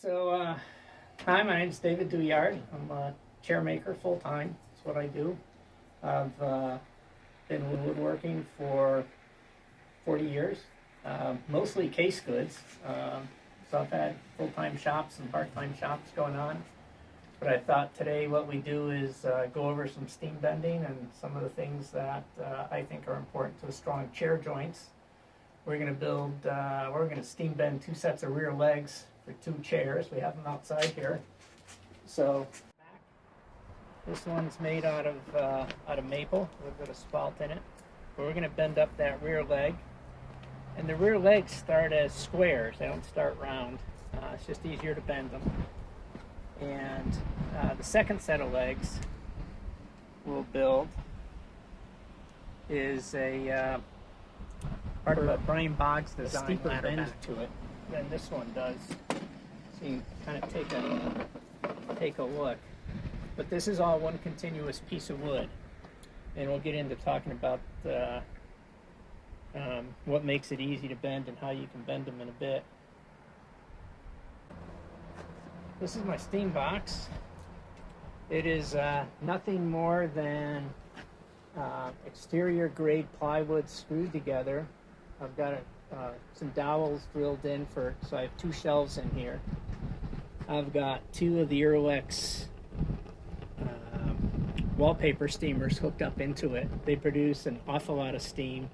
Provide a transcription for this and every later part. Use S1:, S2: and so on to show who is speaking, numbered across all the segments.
S1: Hi, my name's David Douyard. I'm a chair maker full time. That's what I do. I've been woodworking for 40 years, mostly case goods. So I've had full time shops and part time shops going on. But I thought today what we do is go over some steam bending and some of the things that I think are important to strong chair joints. We're going to steam bend 2 sets of rear legs for 2 chairs. We have them outside here. So this one's made out of maple with a bit of spalt in it. But we're going to bend up that rear leg. And the rear legs start as squares. They don't start round. It's just easier to bend them. And the second set of legs we'll build is a part of a Brian Boggs design, steeper bend to it than this one does. So you can kind of take a look. But this is all one continuous piece of wood. And we'll get into talking about what makes it easy to bend and how you can bend them in a bit. This is my steam box. It is nothing more than exterior grade plywood screwed together. I've got some dowels drilled in so I have 2 shelves in here. I've got 2 of the Earlex wallpaper steamers hooked up into it. They produce an awful lot of steam,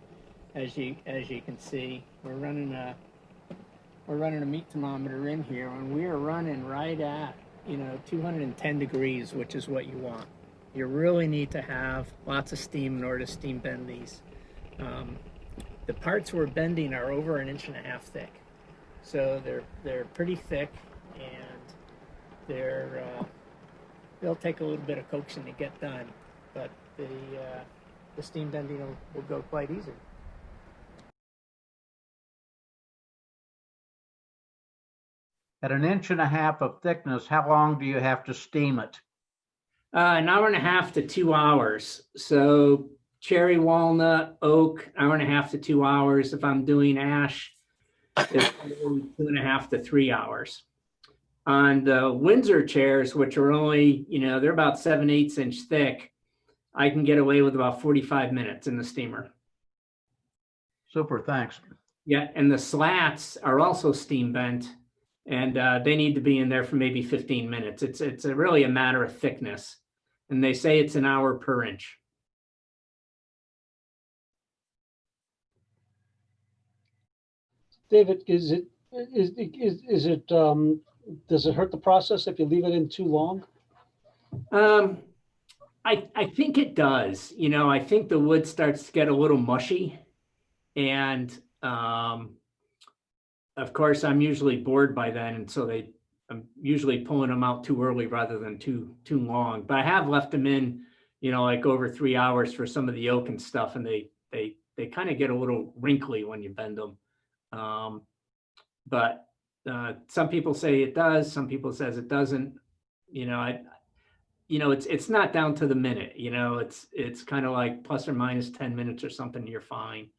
S1: as you can see. We're running a meat thermometer in here, and we are running right at 210 degrees, which is what you want. You really need to have lots of steam in order to steam bend these. The parts we're bending are over 1.5 inches thick, so they're pretty thick, and they'll take a little bit of coaxing to get done, but the steam bending will go quite easy.
S2: At 1.5 inches of thickness, how long do you have to steam it?
S1: 1.5 hours to 2 hours. So cherry, walnut, oak, 1.5 hours to 2 hours. If I'm doing ash, it's 2.5 to 3 hours. On the Windsor chairs, which are only, they're about 7/8 inch thick, I can get away with about 45 minutes in the steamer.
S2: Super, thanks.
S1: Yeah, and the slats are also steam bent, and they need to be in there for maybe 15 minutes. It's really a matter of thickness, and they say it's 1 hour per inch.
S3: David, does it hurt the process if you leave it in too long?
S1: I think it does. I think the wood starts to get a little mushy, and of course I'm usually bored by then, and so I'm usually pulling them out too early rather than too long. But I have left them in, like over 3 hours for some of the oak and stuff, and they kind of get a little wrinkly when you bend them. But some people say it does. Some people says it doesn't. It's not down to the minute. It's kind of like plus or minus 10 minutes or something. You're fine.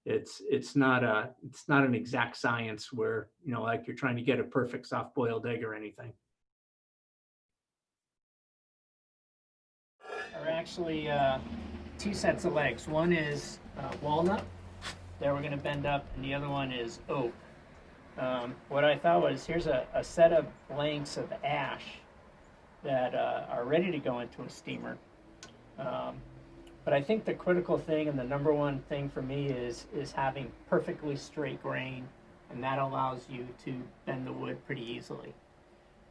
S1: It's not an exact science where like you're trying to get a perfect soft boiled egg or anything. There are actually 2 sets of legs. One is walnut that we're going to bend up, and the other one is oak. What I thought was, here's a set of blanks of ash that are ready to go into a steamer. But I think the critical thing and the number one thing for me is having perfectly straight grain, and that allows you to bend the wood pretty easily.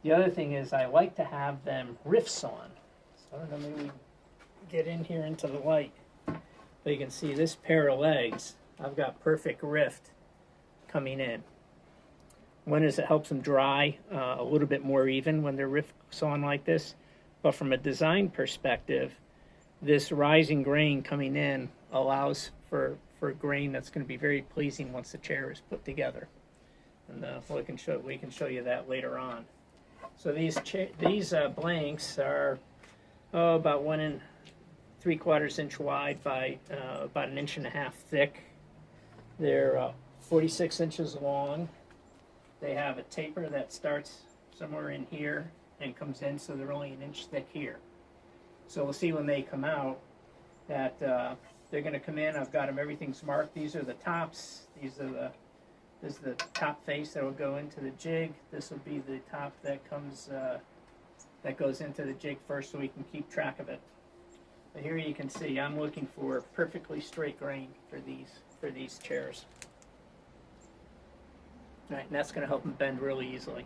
S1: The other thing is I like to have them riffs on. So I don't know, maybe we can get in here into the light. But you can see this pair of legs, I've got perfect rift coming in. One is it helps them dry a little bit more even when they're riffs on like this. But from a design perspective, this rising grain coming in allows for grain that's going to be very pleasing once the chair is put together. And we can show you that later on. So these blanks are about 1 3/4 inch wide by about 1.5 inches thick. They're 46 inches long. They have a taper that starts somewhere in here and comes in, so they're only an inch thick here. So we'll see when they come out that they're going to come in. I've got them, everything's marked. These are the tops. This is the top face that will go into the jig. This will be the top that comes that goes into the jig first, so we can keep track of it. But here you can see I'm looking for perfectly straight grain for these chairs. All right, and that's going to help them bend really easily.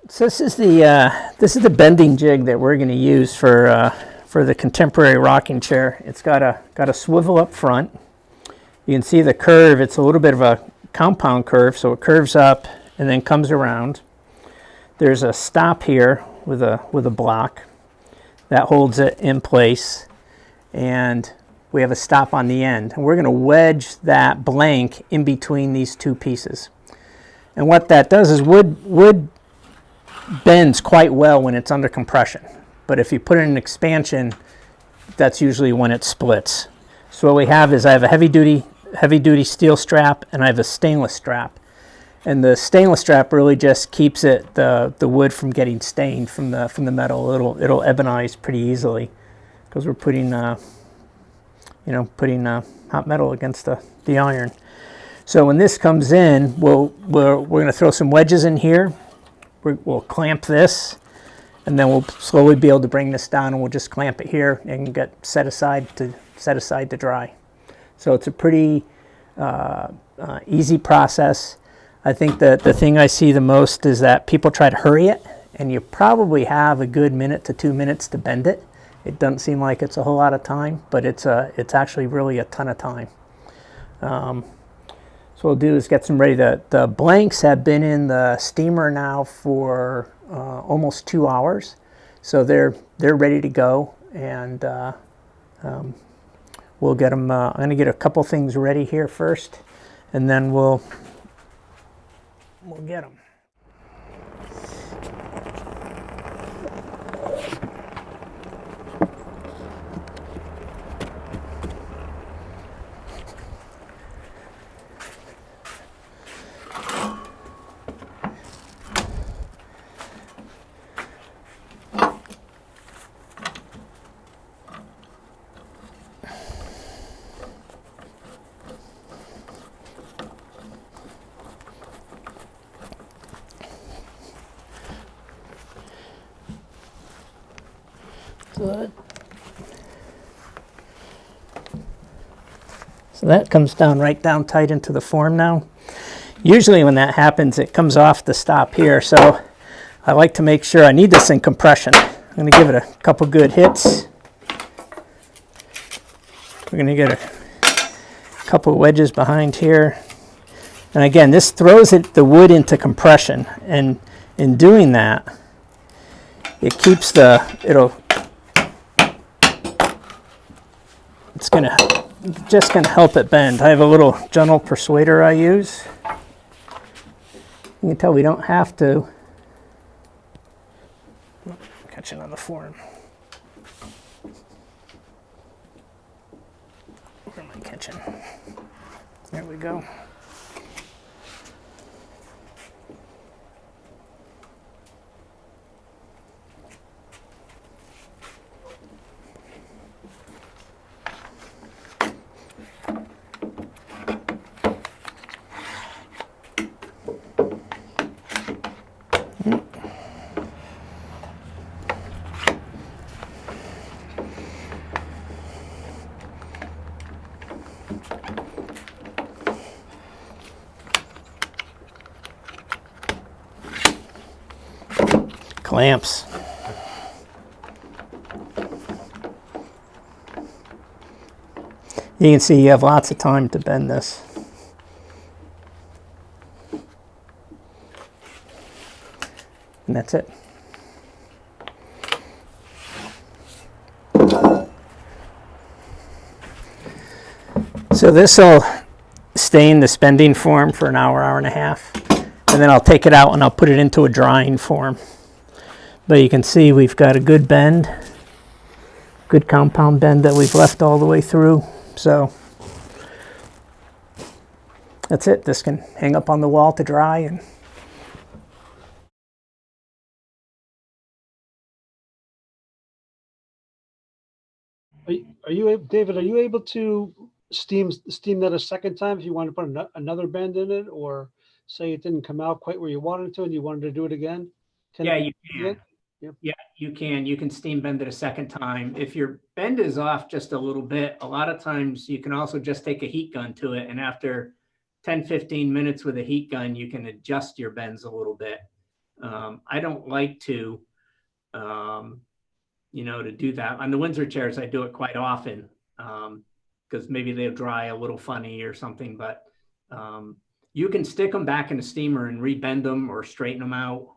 S1: So this is the bending jig that we're going to use for the contemporary rocking chair. It's got a swivel up front. You can see the curve. It's a little bit of a compound curve, so it curves up and then comes around. There's a stop here with a block that holds it in place, and we have a stop on the end. And we're going to wedge that blank in between these two pieces. And what that does is wood bends quite well when it's under compression, but if you put it in expansion, that's usually when it splits. So what we have is I have a heavy duty steel strap, and I have a stainless strap, and the stainless strap really just keeps the wood from getting stained from the metal. It'll ebonize pretty easily because we're putting hot metal against the iron. So when this comes in, we're going to throw some wedges in here. We'll clamp this, and then we'll slowly be able to bring this down, and we'll just clamp it here and get set aside to dry. So it's a pretty easy process. I think that the thing I see the most is that people try to hurry it, and you probably have a good minute to 2 minutes to bend it. It doesn't seem like it's a whole lot of time, but it's actually really a ton of time. So what we'll do is get some ready. The blanks have been in the steamer now for almost 2 hours, so they're ready to go, and we'll get them. I'm going to get a couple things ready here first, and then we'll get them. Good. So that comes down right down tight into the form now. Usually when that happens, it comes off the stop here, so I like to make sure I need this in compression. I'm going to give it a couple good hits. We're going to get a couple wedges behind here. And again, this throws the wood into compression, and in doing that, it keeps it's just gonna help it bend. I have a little gentle persuader I use. You can tell we don't have to. Catching on the form. Where am I catching? There we go. Clamps. You can see you have lots of time to bend this. And that's it. So this will stay in the bending form for an hour, hour and a half, and then I'll take it out and I'll put it into a drying form. But you can see we've got a good bend, good compound bend that we've left all the way through. So that's it. This can hang up on the wall to dry. And
S3: David, are you able to steam that a second time if you want to put another bend in it, or say it didn't come out quite where you wanted it to and you wanted to do it again?
S1: yeah, you
S3: do
S1: can.
S3: that? Yep.
S1: Yeah, you can. You can steam bend it a second time. If your bend is off just a little bit, a lot of times you can also just take a heat gun to it. And after 10, 15 minutes with a heat gun, you can adjust your bends a little bit. I don't like to, to do that. On the Windsor chairs, I do it quite often because maybe they'll dry a little funny or something. But you can stick them back in the steamer and rebend them or straighten them out.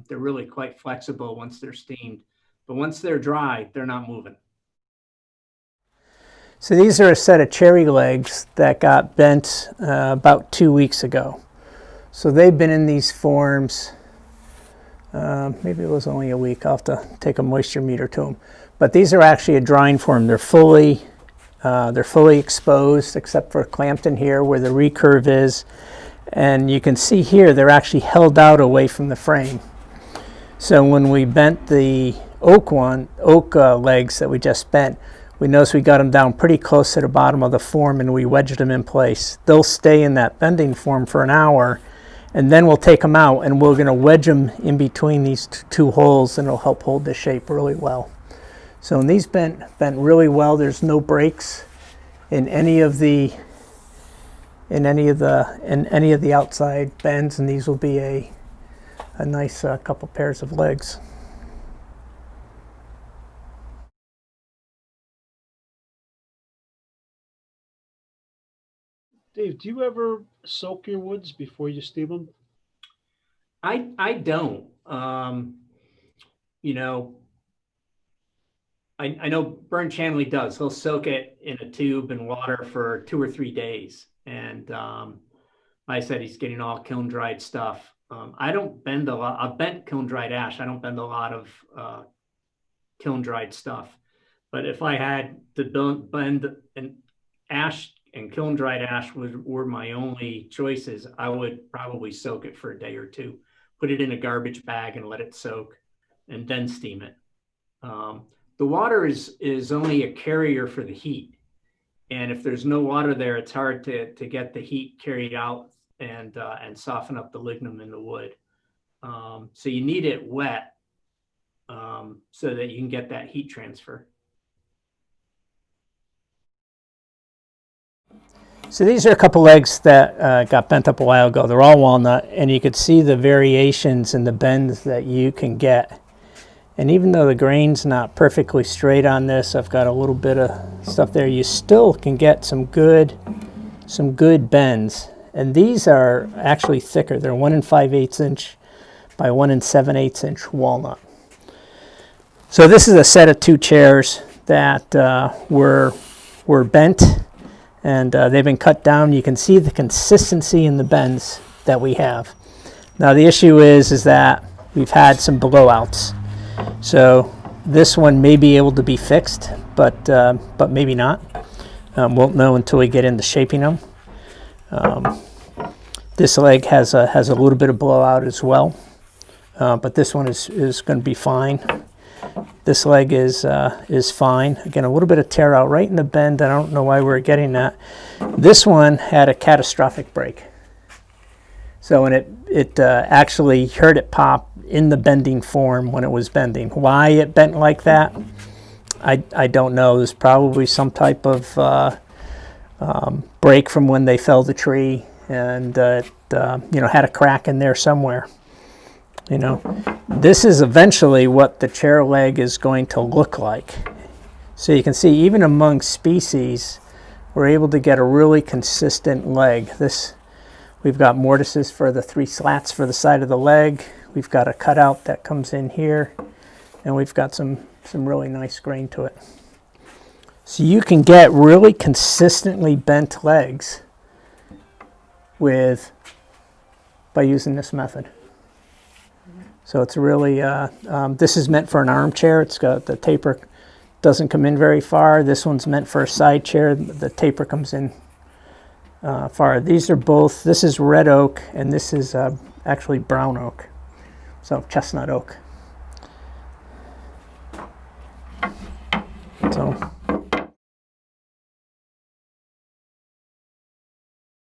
S1: They're really quite flexible once they're steamed, but once they're dry, they're not moving. So these are a set of cherry legs that got bent about 2 weeks ago. So they've been in these forms, maybe it was only a week. I'll have to take a moisture meter to them. But these are actually a drying form. They're fully exposed except for clamped in here where the recurve is. And you can see here they're actually held out away from the frame. So when we bent the oak legs that we just bent, we noticed we got them down pretty close to the bottom of the form and we wedged them in place. They'll stay in that bending form for an hour, and then we'll take them out and we're going to wedge them in between these two holes, and it'll help hold the shape really well. So when these bent really well, there's no breaks in any of the outside bends, and these will be a nice couple pairs of legs.
S3: Dave, do you ever soak your woods before you steam them?
S1: I don't. I know Burn Chanley does. He'll soak it in a tube in water for 2 or 3 days. And like I said, he's getting all kiln dried stuff. I don't bend a lot. I've bent kiln dried ash. I don't bend a lot of kiln dried stuff. But if I had to blend an ash and kiln dried ash were my only choices, I would probably soak it for a day or two, put it in a garbage bag and let it soak, and then steam it. The water is only a carrier for the heat. And if there's no water there, it's hard to get the heat carried out and soften up the lignum in the wood. So you need it wet so that you can get that heat transfer. So these are a couple legs that got bent up a while ago. They're all walnut, and you could see the variations in the bends that you can get. And even though the grain's not perfectly straight on this, I've got a little bit of stuff there, you still can get some good bends. And these are actually thicker. They're 1 5/8 inch by 1 7/8 inch walnut. So this is a set of 2 chairs that were bent, and they've been cut down. You can see the consistency in the bends that we have. Now the issue is that we've had some blowouts. So this one may be able to be fixed, but maybe not. Won't know until we get into shaping them. This leg has a little bit of blowout as well, but this one is going to be fine. This leg is fine. Again, a little bit of tear out right in the bend. I don't know why we're getting that. This one had a catastrophic break. So when it actually heard it pop in the bending form when it was bending. Why it bent like that, I don't know. There's probably some type of break from when they felled the tree, and it had a crack in there somewhere. This is eventually what the chair leg is going to look like. So you can see even among species, we're able to get a really consistent leg. We've got mortises for the 3 slats for the side of the leg. We've got a cutout that comes in here, and we've got some really nice grain to it. So you can get really consistently bent legs by using this method. So it's really, this is meant for an armchair. It's got the taper doesn't come in very far. This one's meant for a side chair. The taper comes in far. These are both, this is red oak and this is actually brown oak, so chestnut oak. So